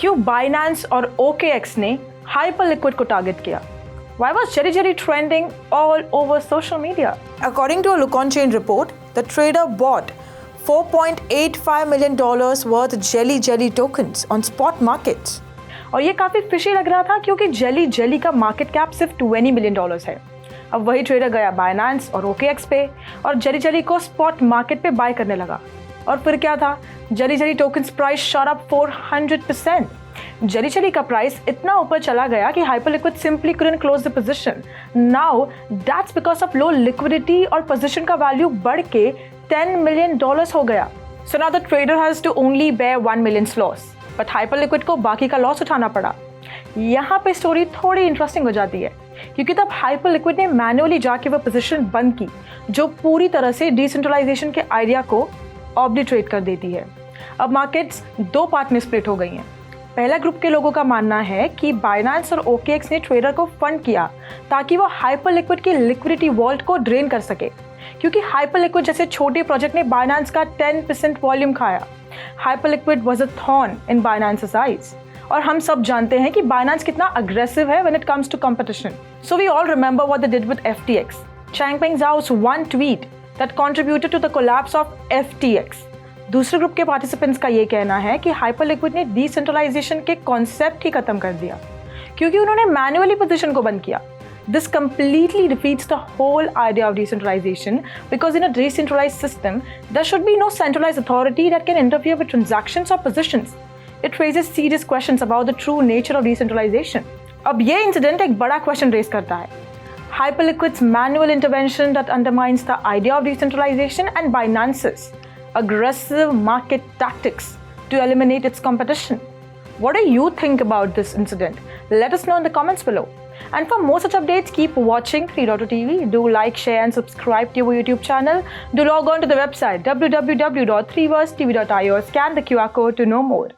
क्यों बाइनेंस और OKX ने हाइपरलिक्विड को टारगेट किया? Why was Jelly Jelly trending all over social media? According to a Look On Chain report, the trader bought $4.85 million worth Jelly Jelly tokens on spot markets. और ये काफ़ी fishy लग रहा था क्योंकि Jelly Jelly का market cap सिर्फ $20 million है। अब वही ट्रेडर गया बाइनेंस और OKX पे और Jelly Jelly को स्पॉट मार्केट पे बाय करने लगा। और फिर क्या था? Jelly Jelly tokens price shot up 400%। Jelly Jelly का प्राइस इतना ऊपर चला गया कि Hyperliquid simply couldn't close the position. Now that's because of low liquidity और पोजीशन का वैल्यू बढ़ के $10 million हो गया. So now the trader has to only bear $1 million loss. But Hyperliquid को बाकी का लॉस उठाना पड़ा. यहाँ पे स्टोरी थोड़ी इंटरेस्टिंग हो जाती है क्योंकि तब Hyperliquid ने मैन्युअली जाके वो पोजीशन बंद की जो पूरी तरह से डिसेंट्रलाइजेशन के आइडिया को ऑब्लिटरेट कर देती है. अब मार्केट्स दो पार्ट में स्प्लिट हो गई हैं. पहला ग्रुप के लोगों का मानना है कि बाइनेंस और OKX ने ट्रेडर को फंड किया ताकि वो हाइपरलिक्विड की लिक्विडिटी वॉल्ट को ड्रेन कर सके क्योंकि हाइपरलिक्विड जैसे छोटे प्रोजेक्ट ने बाइनेंस का 10% वॉल्यूम खाया. Hyperliquid was a thorn in Binance's eyes और हम सब जानते हैं कि बाइनेंस कितना अग्रेसिव है when it comes to competition. So we all remember what they did with FTX. Changpeng Zhao's one tweet that contributed to the collapse of FTX. दूसरे group के पार्टिसिपेंट्स का ये कहना है कि हाइपरलिक्विड ने डिसेंट्रलाइजेशन के कॉन्सेप्ट ही खत्म कर दिया क्योंकि उन्होंने मैन्युअली पोजीशन को बंद किया. This completely defeats the whole idea of decentralization because in a decentralized system there should be no centralized authority that can interfere with transactions or positions. It raises serious questions about the true nature of decentralization. अब ये incident एक बड़ा question raise करता है. Hyperliquid's manual intervention that undermines the idea of decentralization and Binance's aggressive market tactics to eliminate its competition. What do you think about this incident? Let us know in the comments below. And for more such updates, keep watching 3.2TV. Do like, share and subscribe to our YouTube channel. Do log on to the website www.3versetv.io. Scan the QR code to know more.